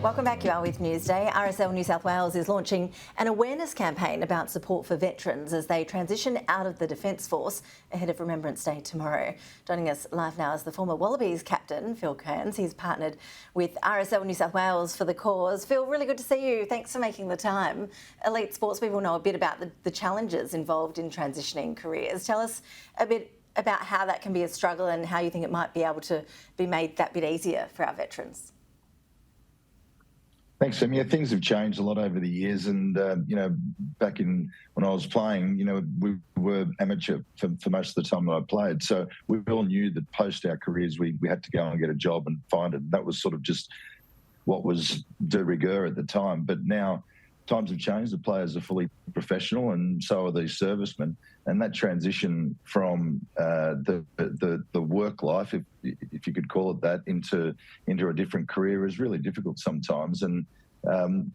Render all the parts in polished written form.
Welcome back. You are with Newsday. RSL New South Wales is launching an awareness campaign about support for veterans as they transition out of the Defence Force ahead of Remembrance Day tomorrow. Joining us live now is the former Wallabies captain, Phil Kearns. He's partnered with RSL New South Wales for the cause. Phil, really good to see you. Thanks for making the time. Elite sports people know a bit about the challenges involved in transitioning careers. Tell us a bit about how that can be a struggle and how you think it might be able to be made that bit easier for our veterans. Thanks, Sam. Yeah, things have changed a lot over the years, and back in when I was playing, we were amateur for most of the time that I played. So we all knew that post our careers, we had to go and get a job and find it. That was sort of just what was de rigueur at the time. But now times have changed. The players are fully professional, and so are these servicemen. And that transition from the work life, if you could call it that, into a different career is really difficult sometimes. And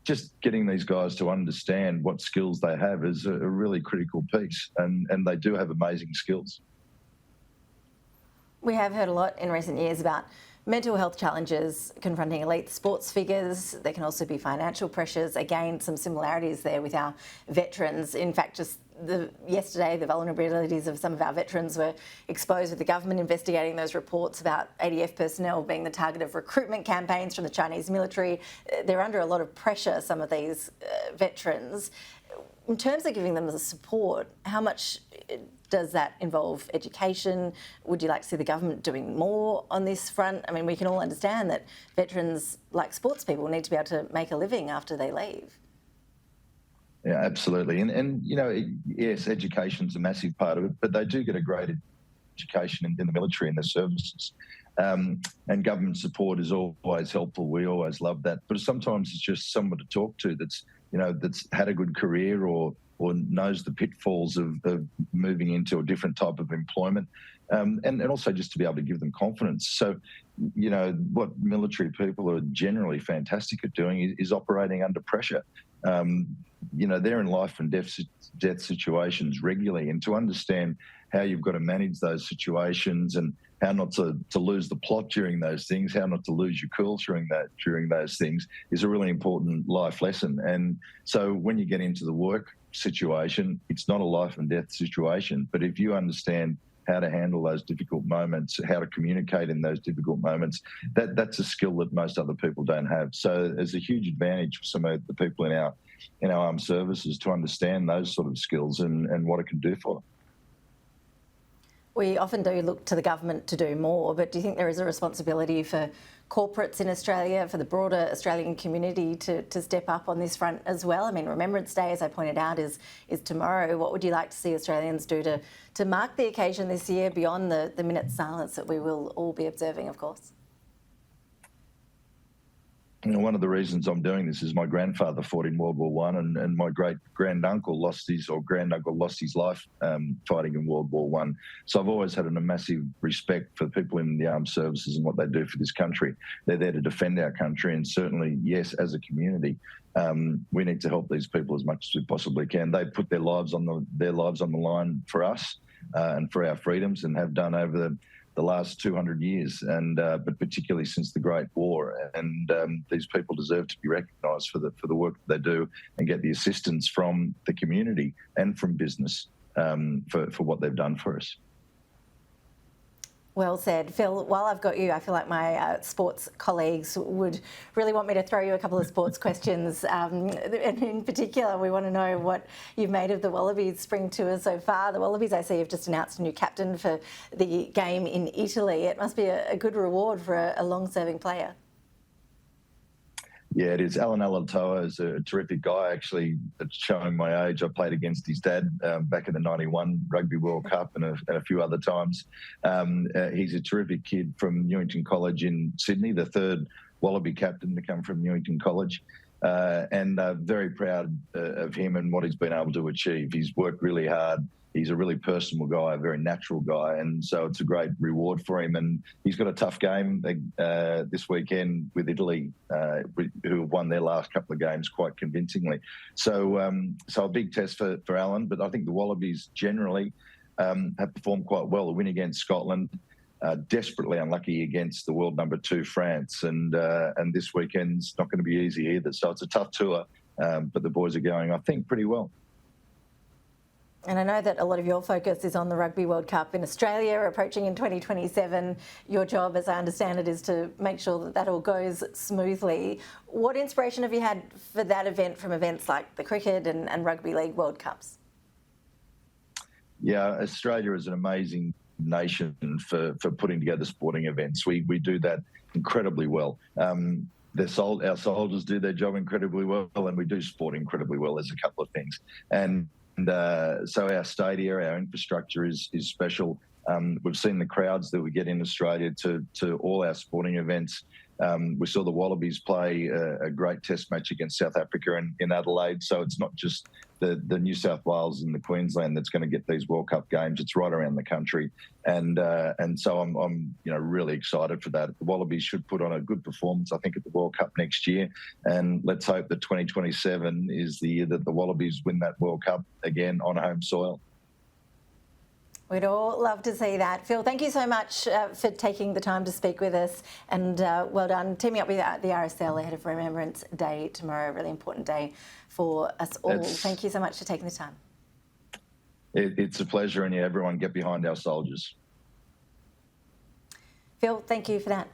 just getting these guys to understand what skills they have is a really critical piece. And they do have amazing skills. We have heard a lot in recent years about mental health challenges confronting elite sports figures. There can also be financial pressures. Again, some similarities there with our veterans. In fact, just yesterday, the vulnerabilities of some of our veterans were exposed with the government investigating those reports about ADF personnel being the target of recruitment campaigns from the Chinese military. They're under a lot of pressure, some of these veterans. In terms of giving them the support, how much does that involve education? Would you like to see the government doing more on this front? I mean, we can all understand that veterans, like sports people, need to be able to make a living after they leave. Yeah, absolutely. And yes, education's a massive part of it, but they do get a great education in the military and the services. And government support is always helpful. We always love that. But sometimes it's just someone to talk to that's had a good career or knows the pitfalls of moving into a different type of employment, and also just to be able to give them confidence. So, what military people are generally fantastic at doing is operating under pressure. They're in life and death situations regularly, and to understand how you've got to manage those situations and how not to lose the plot during those things, how not to lose your cool during those things is a really important life lesson. And so when you get into the work situation, it's not a life and death situation, but if you understand how to handle those difficult moments, how to communicate in those difficult moments, that's a skill that most other people don't have. So there's a huge advantage for some of the people in our armed services to understand those sort of skills and what it can do for them. We often do look to the government to do more, but do you think there is a responsibility for corporates in Australia, for the broader Australian community to step up on this front as well? I mean, Remembrance Day, as I pointed out, is tomorrow. What would you like to see Australians do to mark the occasion this year beyond the minute silence that we will all be observing, of course? One of the reasons I'm doing this is my grandfather fought in World War I, and my granduncle lost his life fighting in World War I. So I've always had a massive respect for the people in the armed services and what they do for this country. They're there to defend our country, and certainly, yes, as a community, we need to help these people as much as we possibly can. They put their lives on the line for us and for our freedoms, and have done over the last 200 years, and but particularly since the Great War. And these people deserve to be recognised for the work that they do and get the assistance from the community and from business for what they've done for us. Well said. Phil, while I've got you, I feel like my sports colleagues would really want me to throw you a couple of sports questions. And in particular, we want to know what you've made of the Wallabies spring tour so far. The Wallabies, I see, have just announced a new captain for the game in Italy. It must be a good reward for a long-serving player. Yeah, it is. Alan Alatoa is a terrific guy, actually. It's showing my age. I played against his dad back in the 91 Rugby World Cup and a few other times. He's a terrific kid from Newington College in Sydney, the third Wallaby captain to come from Newington College. And very proud of him and what he's been able to achieve. He's worked really hard. He's a really personal guy, a very natural guy, and so it's a great reward for him. And he's got a tough game this weekend with Italy, who have won their last couple of games quite convincingly. So a big test for Alan, but I think the Wallabies generally have performed quite well. A win against Scotland, desperately unlucky against the world number 2 France, and this weekend's not going to be easy either. So it's a tough tour, but the boys are going, I think, pretty well. And I know that a lot of your focus is on the Rugby World Cup in Australia, approaching in 2027. Your job, as I understand it, is to make sure that that all goes smoothly. What inspiration have you had for that event from events like the Cricket and Rugby League World Cups? Yeah, Australia is an amazing nation for putting together sporting events. We do that incredibly well. Our soldiers do their job incredibly well, and we do sport incredibly well. There's a couple of things. And so our stadia, our infrastructure is special. We've seen the crowds that we get in Australia to all our sporting events. We saw the Wallabies play a great test match against South Africa in Adelaide. So it's not just the New South Wales and the Queensland that's going to get these World Cup games. It's right around the country, and so I'm really excited for that. The Wallabies should put on a good performance, I think, at the World Cup next year, and let's hope that 2027 is the year that the Wallabies win that World Cup again on home soil. We'd all love to see that. Phil, thank you so much for taking the time to speak with us, and well done teaming up with the RSL ahead of Remembrance Day tomorrow, a really important day for us all. Thank you so much for taking the time. It's a pleasure, and everyone get behind our soldiers. Phil, thank you for that.